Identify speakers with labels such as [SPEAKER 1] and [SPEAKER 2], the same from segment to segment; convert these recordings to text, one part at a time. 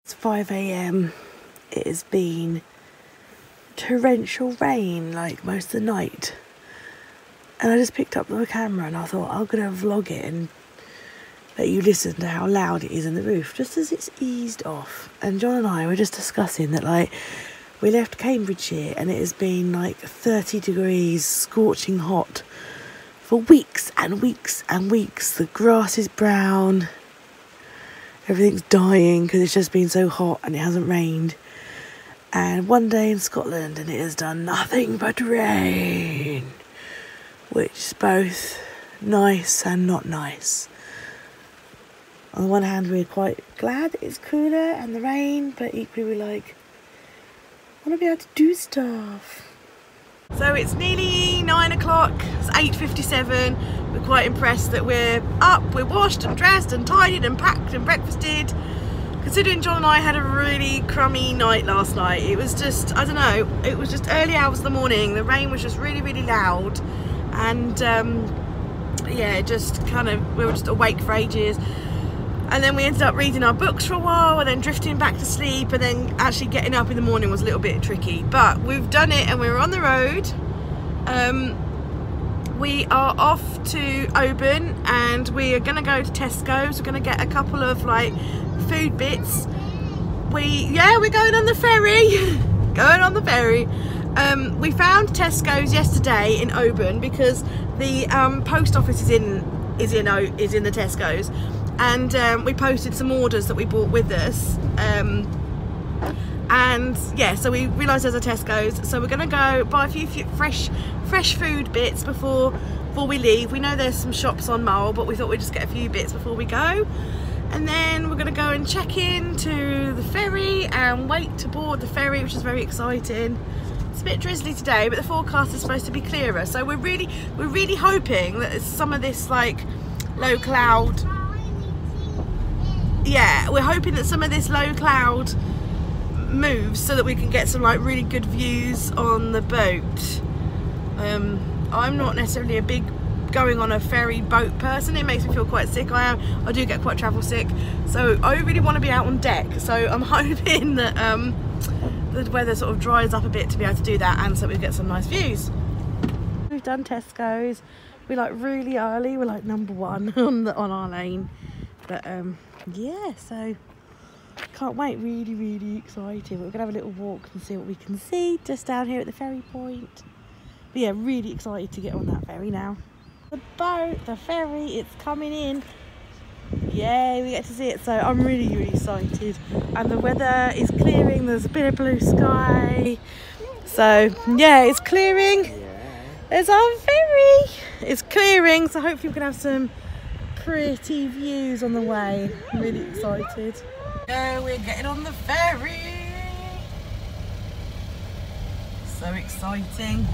[SPEAKER 1] It's 5 AM. It has been torrential rain like most of the night. And I just picked up the camera and I thought I'm going to vlog it and let you listen to how loud it is in the roof just as it's eased off. And John and I were just discussing that, like, we left Cambridgeshire and it has been like 30 degrees, scorching hot for weeks and weeks and weeks. The grass is brown. Everything's dying because it's just been so hot and it hasn't rained. And one day in Scotland and it has done nothing but rain, which is both nice and not nice. On the one hand, we're quite glad it's cooler and the rain, but equally we're like, I want to be able to do stuff. So it's nearly 9 o'clock, it's 8:57. We're quite impressed that we're up, we're washed and dressed and tidied and packed and breakfasted. Considering John and I had a really crummy night last night, it was just, I don't know, it was just early hours of the morning. The rain was just really, really loud. And yeah, just kind of, we were just awake for ages. And then we ended up reading our books for a while and then drifting back to sleep, and then actually getting up in the morning was a little bit tricky. But we've done it and we're on the road. We are off to Oban and we are going to go to Tesco's. We're going to get a couple of like food bits. We're going on the ferry. Going on the ferry. We found Tesco's yesterday in Oban because the post office is in the Tesco's. And we posted some orders that we bought with us, and yeah, so we realised there's a Tesco's, so we're going to go buy a few fresh food bits before we leave. We know there's some shops on Mull, but we thought we'd just get a few bits before we go, and then we're going to go and check in to the ferry and wait to board the ferry, which is very exciting. It's a bit drizzly today, but the forecast is supposed to be clearer, so we're really hoping that some of this like low cloud. Yeah, we're hoping that some of this low cloud moves so that we can get some like really good views on the boat. I'm not necessarily a big going on a ferry boat person. It makes me feel quite sick. I do get quite travel sick, so I really want to be out on deck. So I'm hoping that the weather sort of dries up a bit to be able to do that, and so we get some nice views. We've done Tesco's. We're like really early. We're like number one on our lane, but yeah, so can't wait. Really excited. We're gonna have a little walk and see what we can see just down here at the ferry point. But yeah, really excited to get on that ferry now. The boat, the ferry, it's coming in. Yeah, we get to see it, so I'm really excited. And the weather is clearing. There's a bit of blue sky, so yeah, it's clearing. There's our ferry. It's clearing, so hopefully we can have some pretty views on the way. I'm really excited. Yeah, we're getting on the ferry. So exciting.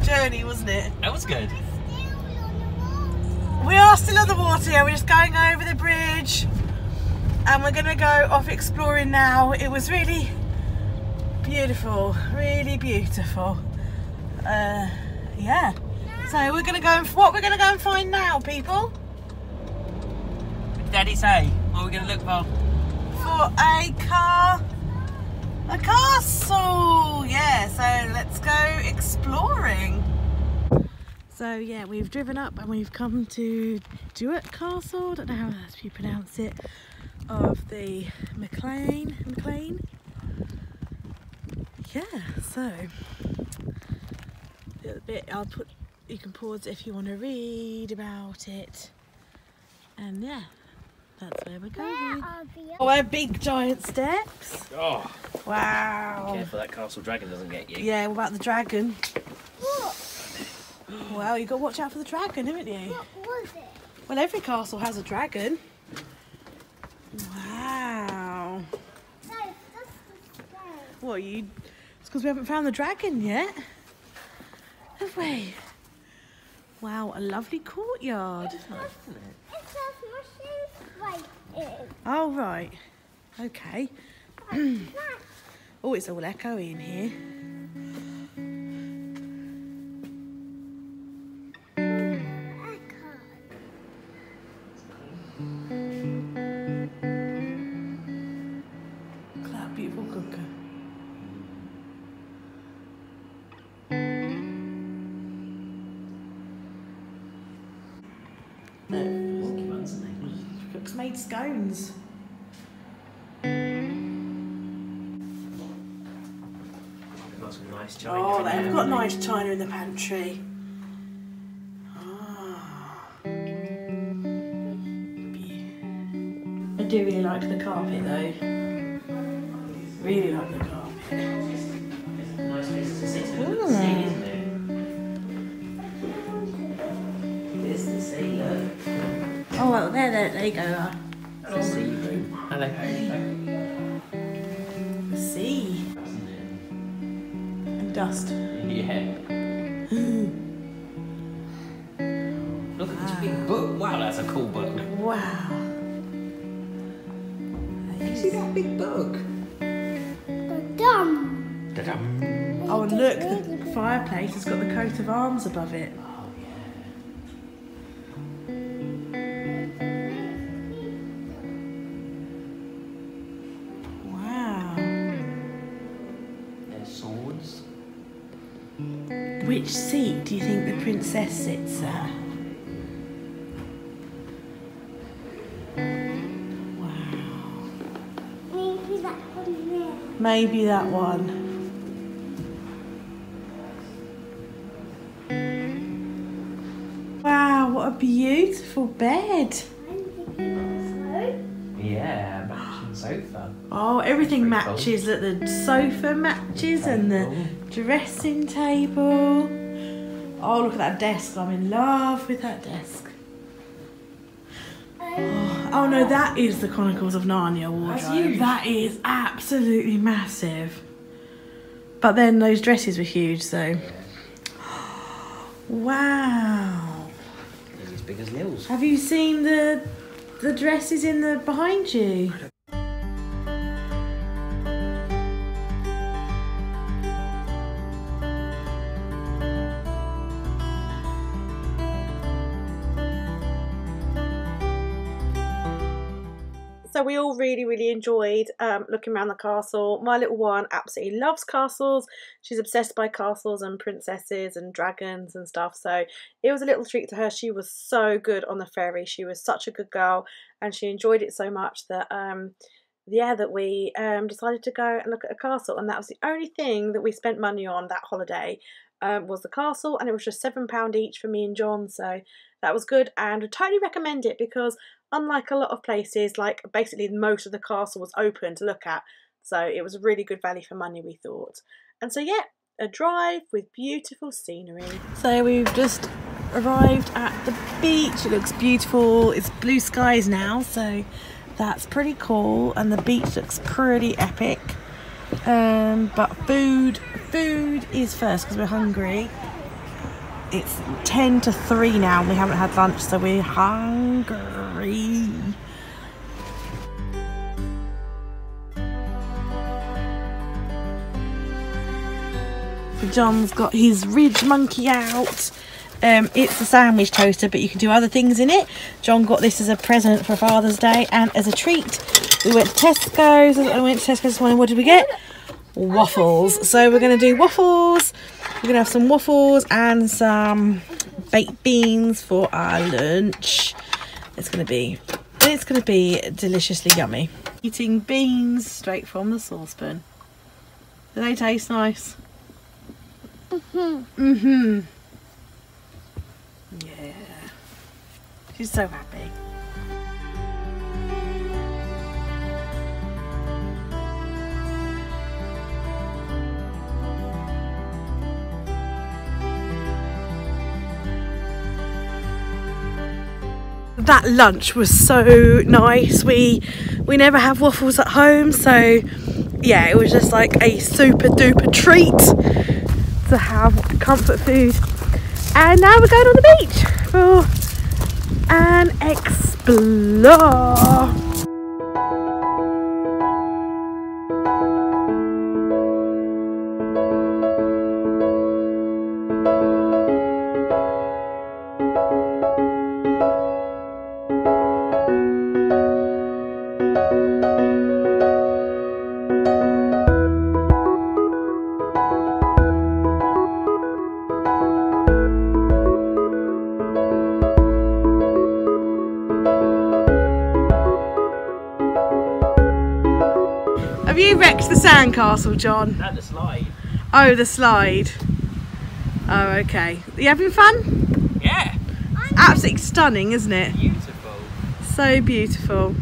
[SPEAKER 1] Journey, wasn't it?
[SPEAKER 2] That was good.
[SPEAKER 1] We are still on the water. We're just going over the bridge and we're gonna go off exploring now. It was really beautiful, really beautiful. Yeah, so we're gonna go and what we're gonna go and find now, people.
[SPEAKER 2] What did Daddy say? What are we gonna look for?
[SPEAKER 1] For a castle. Yeah, so let's go exploring. So yeah, we've driven up and we've come to Duet Castle, I don't know how else you pronounce it, of the McLean. Yeah, so a little bit, you can pause if you want to read about it. And yeah, that's where we're going. Oh, our big giant steps.
[SPEAKER 2] Oh,
[SPEAKER 1] wow.
[SPEAKER 2] Be careful that castle dragon doesn't get you.
[SPEAKER 1] Yeah, what about the dragon? Well, you've got to watch out for the dragon, haven't you?
[SPEAKER 3] What was it?
[SPEAKER 1] Well, every castle has a dragon. Wow.
[SPEAKER 3] No, that's the stone.
[SPEAKER 1] What, it's because we haven't found the dragon yet, have we? Wow, a lovely courtyard.
[SPEAKER 3] It says mushrooms right in.
[SPEAKER 1] Oh, right. Okay. Oh, it's all echoey in here. Look at that beautiful cooker. Cook's made scones.
[SPEAKER 2] Got some nice china.
[SPEAKER 1] Oh, they've got nice china in the pantry. I do really like the carpet though. Really like the carpet.
[SPEAKER 2] Nice place to sit and look at the sea, isn't it? There's the sea, look.
[SPEAKER 1] Oh, well, there you go.
[SPEAKER 2] That's the sea room. Hello.
[SPEAKER 1] The sea and dust.
[SPEAKER 2] Yeah. Look at this big book. Wow, that's a cool book.
[SPEAKER 1] Wow.
[SPEAKER 2] See that big book?
[SPEAKER 3] The dum.
[SPEAKER 2] Da-dum.
[SPEAKER 1] Oh, and look, the fireplace has got the coat of arms above it.
[SPEAKER 2] Oh, yeah.
[SPEAKER 1] Wow.
[SPEAKER 2] There's swords.
[SPEAKER 1] Which seat do you think the princess sits at?
[SPEAKER 3] Maybe that one there.
[SPEAKER 1] Maybe that one. Wow, what a beautiful bed.
[SPEAKER 3] I'm thinking
[SPEAKER 2] Yeah, matching sofa.
[SPEAKER 1] Oh, everything
[SPEAKER 2] Pretty
[SPEAKER 1] matches. Look, the sofa matches and the dressing table. Oh, look at that desk. I'm in love with that desk. Oh no, that is the Chronicles of Narnia wardrobe.
[SPEAKER 2] That's huge.
[SPEAKER 1] That is absolutely massive. But then those dresses were huge, so. Wow.
[SPEAKER 2] They're as big as Lil's.
[SPEAKER 1] Have you seen the dresses in the behind you? So we all really enjoyed looking around the castle. My little one absolutely loves castles. She's obsessed by castles and princesses and dragons and stuff. So it was a little treat to her. She was so good on the ferry. She was such a good girl and she enjoyed it so much that yeah, that we decided to go and look at a castle. And that was the only thing that we spent money on that holiday, was the castle, and it was just £7 each for me and John. So that was good, and I totally recommend it because unlike a lot of places, like basically most of the castle was open to look at, so it was a really good value for money, we thought. And so yeah, a drive with beautiful scenery. So we've just arrived at the beach. It looks beautiful. It's blue skies now, so that's pretty cool, and the beach looks pretty epic. But food is first because we're hungry. It's 10 to 3 now and we haven't had lunch, so we're hungry. So John's got his Ridge Monkey out. It's a sandwich toaster, but you can do other things in it. John got this as a present for Father's Day and as a treat. We went to Tesco's. This morning. What did we get? Waffles. So we're going to do waffles We're gonna have some waffles and some baked beans for our lunch. It's gonna be deliciously yummy. Eating beans straight from the saucepan. Do they taste nice? Yeah. She's so happy. That lunch was so nice. We never have waffles at home, so yeah, it was just like a super duper treat to have comfort food. And now we're going on the beach for an explore. Have you wrecked the sandcastle, John?
[SPEAKER 2] At the slide.
[SPEAKER 1] Oh, the slide. Oh, okay. Are you having fun?
[SPEAKER 2] Yeah.
[SPEAKER 1] Absolutely stunning, isn't it?
[SPEAKER 2] Beautiful.
[SPEAKER 1] So beautiful.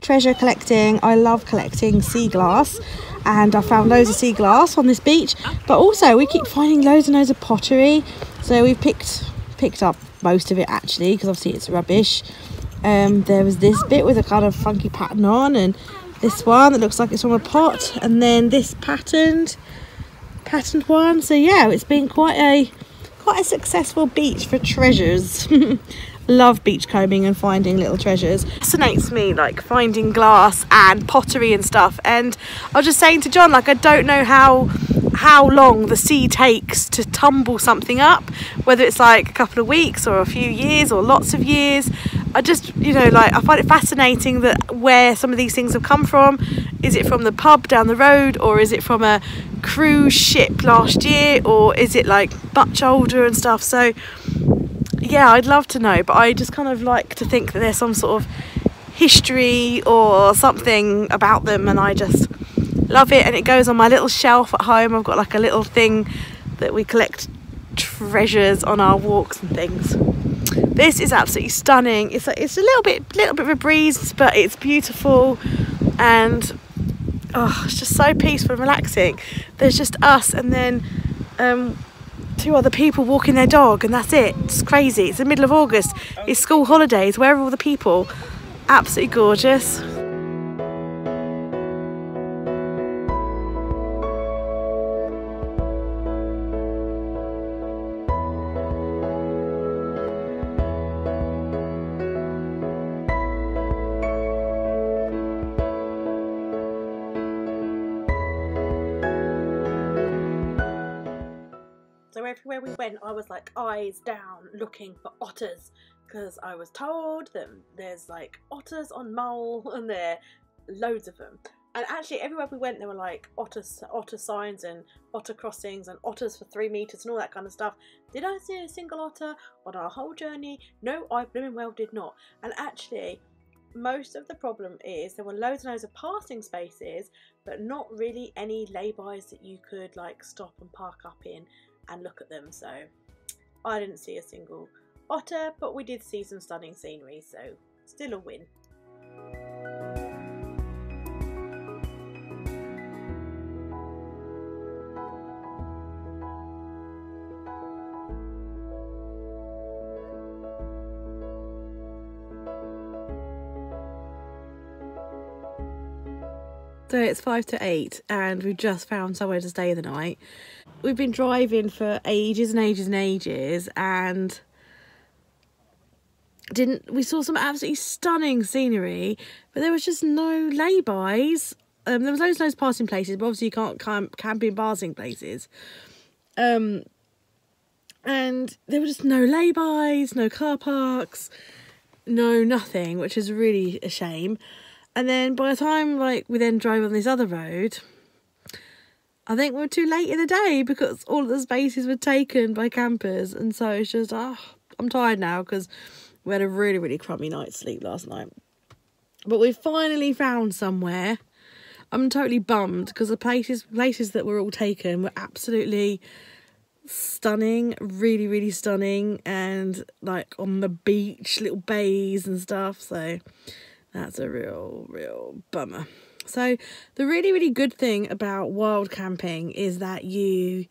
[SPEAKER 1] Treasure collecting. I love collecting sea glass, and I found loads of sea glass on this beach, but also we keep finding loads and loads of pottery, so we've picked up most of it actually, because obviously it's rubbish. There was this bit with a kind of funky pattern on, and this one that looks like it's from a pot, and then this patterned one. So yeah, it's been quite a successful beach for treasures. Love beachcombing and finding little treasures. It fascinates me, like finding glass and pottery and stuff. And I was just saying to John, like, I don't know how long the sea takes to tumble something up, whether it's like a couple of weeks or a few years or lots of years. I just, you know, like, I find it fascinating that where some of these things have come from. Is it from the pub down the road, or is it from a cruise ship last year, or is it like much older and stuff? So yeah, I'd love to know, but I just kind of like to think that there's some sort of history or something about them, and I just love it. And it goes on my little shelf at home. I've got like a little thing that we collect treasures on our walks and things. This is absolutely stunning. It's a little bit of a breeze, but it's beautiful, and oh, it's just so peaceful and relaxing. There's just us and then 2 other people walking their dog, and that's it. It's crazy. It's the middle of August. It's school holidays. Where are all the people? Absolutely gorgeous. So everywhere we went, I was like eyes down looking for otters, because I was told that there's like otters on Mull, and there are loads of them. And actually everywhere we went there were like otter signs and otter crossings and otters for 3 meters and all that kind of stuff. Did I see a single otter on our whole journey? No, I blooming well did not. And actually most of the problem is there were loads and loads of passing spaces, but not really any lay-bys that you could like stop and park up in and look at them. So I didn't see a single otter, but we did see some stunning scenery, so still a win. So it's 5 to 8 and we've just found somewhere to stay the night. We've been driving for ages and ages and ages, and we saw some absolutely stunning scenery, but there was just no lay-bys. There was loads and loads of passing places, but obviously you can't camp in passing places. And there were just no lay-bys, no car parks, no nothing, which is really a shame. And then by the time like we then drove on this other road, I think we were too late in the day because all of the spaces were taken by campers, and so it's just I'm tired now because we had a really, really crummy night's sleep last night. But we finally found somewhere. I'm totally bummed because the places that were all taken were absolutely stunning, really, really stunning, and like on the beach, little bays and stuff. So that's a real bummer. So the really, really good thing about wild camping is that you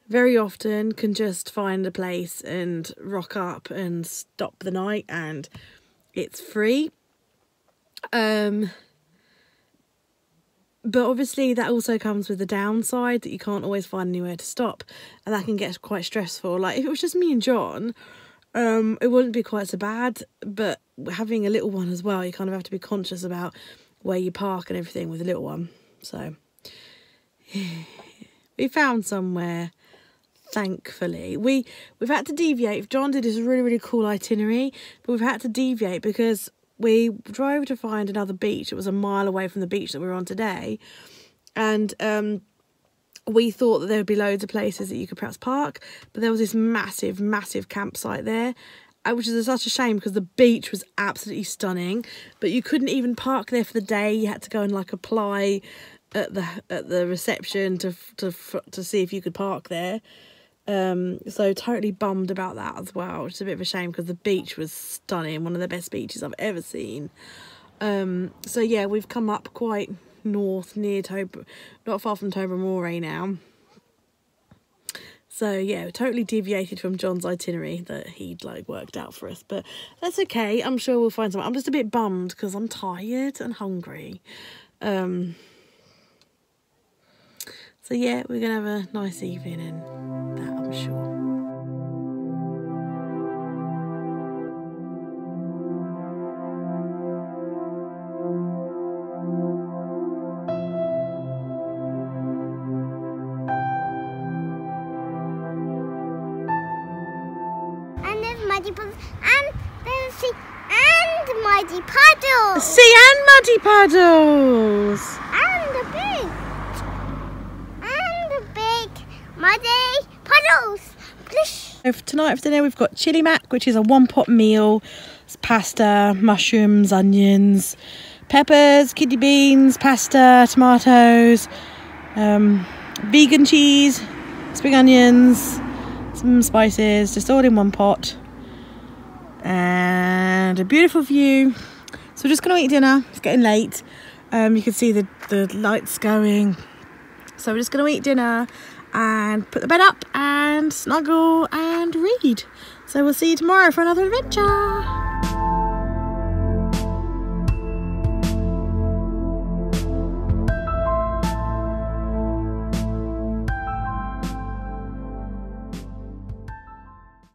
[SPEAKER 1] very often can just find a place and rock up and stop the night, and it's free. But obviously that also comes with the downside that you can't always find anywhere to stop, and that can get quite stressful. Like if it was just me and John, it wouldn't be quite so bad, but having a little one as well, you kind of have to be conscious about where you park and everything with a little one. So we found somewhere, thankfully. We've had to deviate. John did this really, really cool itinerary, but we've had to deviate because we drove to find another beach. It was a mile away from the beach that we were on today, and we thought that there would be loads of places that you could perhaps park, but there was this massive campsite there, which is such a shame because the beach was absolutely stunning, but you couldn't even park there for the day. You had to go and like apply at the reception to see if you could park there. So totally bummed about that as well, which is a bit of a shame because the beach was stunning, one of the best beaches I've ever seen. So yeah, we've come up quite north near not far from Tobermory now. So yeah, totally deviated from John's itinerary that he'd like worked out for us, but that's okay. I'm sure we'll find something. I'm just a bit bummed because I'm tired and hungry. So yeah, we're gonna have a nice evening and that, I'm sure.
[SPEAKER 3] And there's muddy puddles, and there's sea and muddy puddles.
[SPEAKER 1] Sea and muddy puddles.
[SPEAKER 3] And the big muddy puddles. Plish.
[SPEAKER 1] So for tonight for dinner we've got chili mac, which is a one-pot meal. It's pasta, mushrooms, onions, peppers, kidney beans, pasta, tomatoes, vegan cheese, spring onions, some spices, just all in one pot, and a beautiful view. So we're just going to eat dinner. It's getting late. You can see the lights going. So we're just going to eat dinner and put the bed up and snuggle and read. So we'll see you tomorrow for another adventure.